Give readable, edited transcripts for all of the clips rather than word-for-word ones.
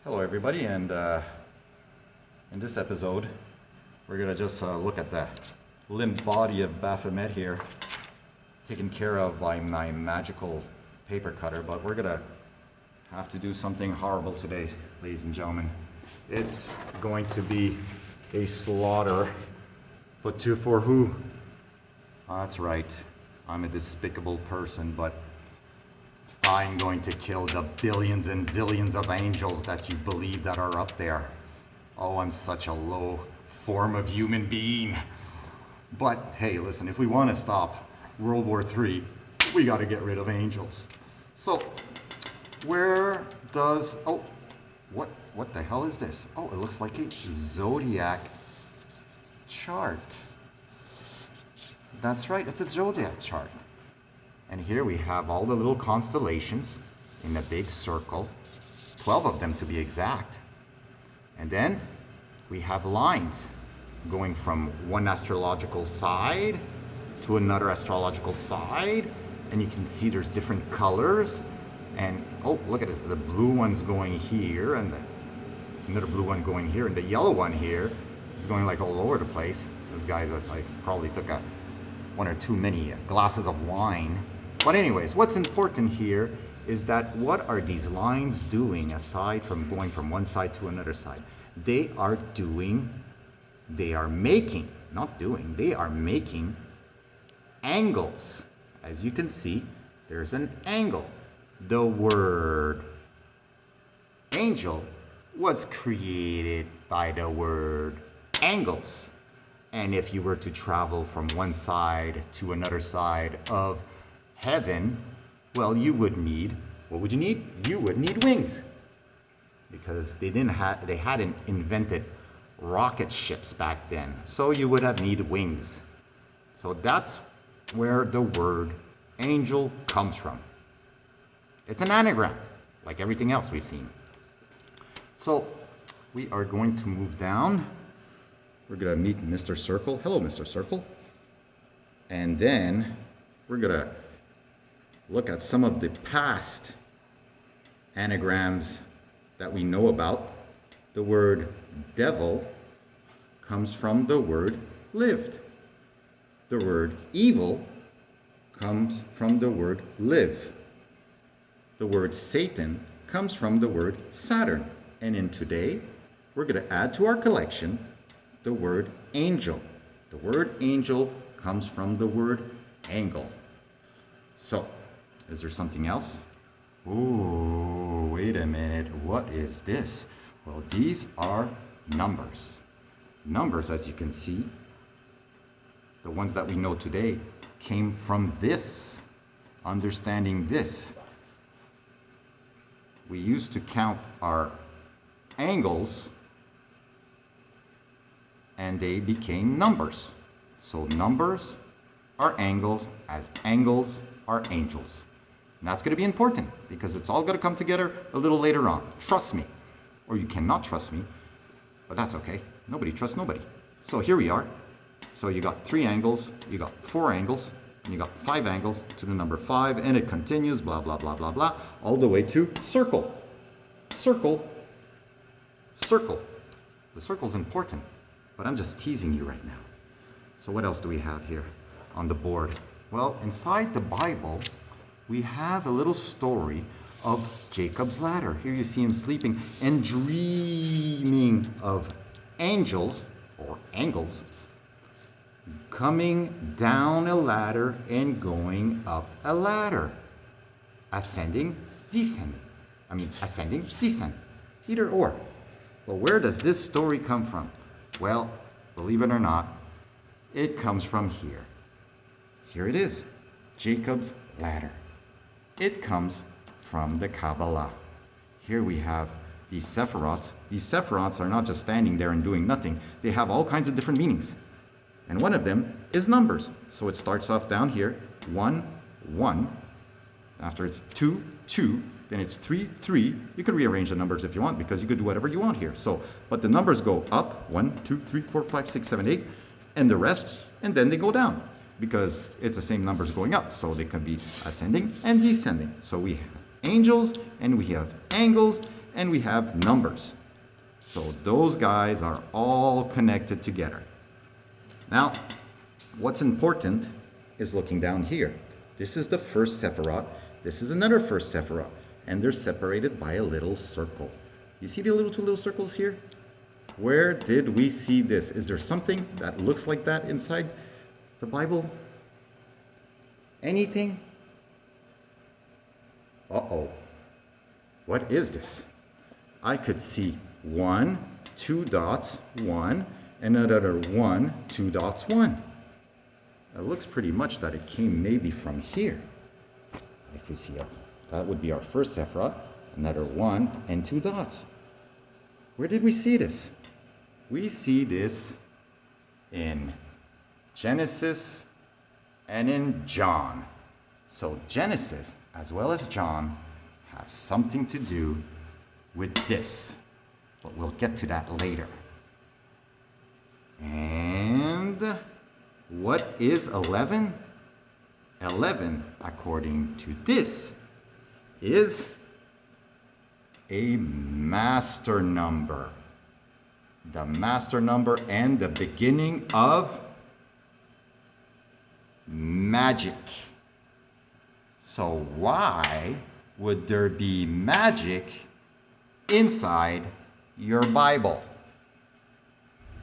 Hello everybody, and in this episode we're going to just look at the limp body of Baphomet here, taken care of by my magical paper cutter. But we're going to have to do something horrible today, ladies and gentlemen. It's going to be a slaughter. But for who? That's right, I'm a despicable person, but I'm going to kill the billions and zillions of angels that you believe that are up there. Oh, I'm such a low form of human being. But hey, listen, if we want to stop World War III, we got to get rid of angels. So, where does, what the hell is this? Oh, it looks like a zodiac chart. That's right, it's a zodiac chart. And here we have all the little constellations in a big circle, 12 of them to be exact. And then we have lines going from one astrological side to another astrological side. And you can see there's different colors. And oh, look at it, the blue one's going here, and another blue one going here, and the yellow one here is going like all over the place. This guy was like, probably took one or too many glasses of wine. But anyways, what's important here is that what are these lines doing aside from going from one side to another side? They are making angles. As you can see, there's an angle. The word angel was created by the word angles. And if you were to travel from one side to another side of heaven, well, you would need, what would you need? You would need wings, because they hadn't invented rocket ships back then, so you would have needed wings. So that's where the word angel comes from. It's an anagram, like everything else we've seen. So we are going to move down. We're going to meet Mr. Circle. Hello, Mr. Circle. And then we're going to look at some of the past anagrams that we know about. The word devil comes from the word lived. The word evil comes from the word live. The word Satan comes from the word Saturn. And in today, we're going to add to our collection the word angel. The word angel comes from the word angle. So, is there something else? Ooh, wait a minute. What is this? Well, these are numbers. Numbers, as you can see, the ones that we know today, came from this. Understanding this. We used to count our angles, and they became numbers. So numbers are angles, as angles are angels. And that's going to be important, because it's all going to come together a little later on. Trust me. Or you cannot trust me, but that's okay. Nobody trusts nobody. So here we are. So you got 3 angles, you got 4 angles, and you got 5 angles to the number 5, and it continues, blah, blah, blah, blah, blah, all the way to circle. Circle. Circle. The circle's important, but I'm just teasing you right now. So what else do we have here on the board? Well, inside the Bible, we have a little story of Jacob's ladder. Here you see him sleeping and dreaming of angels, or angles, coming down a ladder and going up a ladder. Ascending, descending. Ascending, descending. Either or. Well, where does this story come from? Well, believe it or not, it comes from here. Here it is, Jacob's ladder. It comes from the Kabbalah. Here we have these sephirots. These sephirots are not just standing there and doing nothing. They have all kinds of different meanings. And one of them is numbers. So it starts off down here, 1, 1. After it's 2, 2. Then it's 3, 3. You could rearrange the numbers if you want, because you could do whatever you want here. So, but the numbers go up, 1, 2, 3, 4, 5, 6, 7, 8, and the rest, and then they go down, because it's the same numbers going up. So they can be ascending and descending. So we have angels and we have angles, and we have numbers. So those guys are all connected together. Now, what's important is looking down here. This is the first Sephiroth. This is another first Sephiroth. And they're separated by a little circle. You see the two little circles here? Where did we see this? Is there something that looks like that inside the Bible? Anything? Uh-oh. What is this? I could see 1, 2 dots, 1, and another 1, 2 dots, 1. It looks pretty much that it came maybe from here. If we see that would be our first Sephiroth, another 1 and 2 dots. Where did we see this? We see this in Genesis and in John. So Genesis as well as John have something to do with this, but we'll get to that later. And what is 11? 11, according to this, is a master number. The master number and the beginning of magic. So why would there be magic inside your Bible?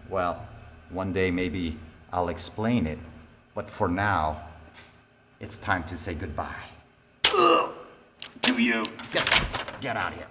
Well, one day maybe I'll explain it, but for now, it's time to say goodbye. To you. Get out of here.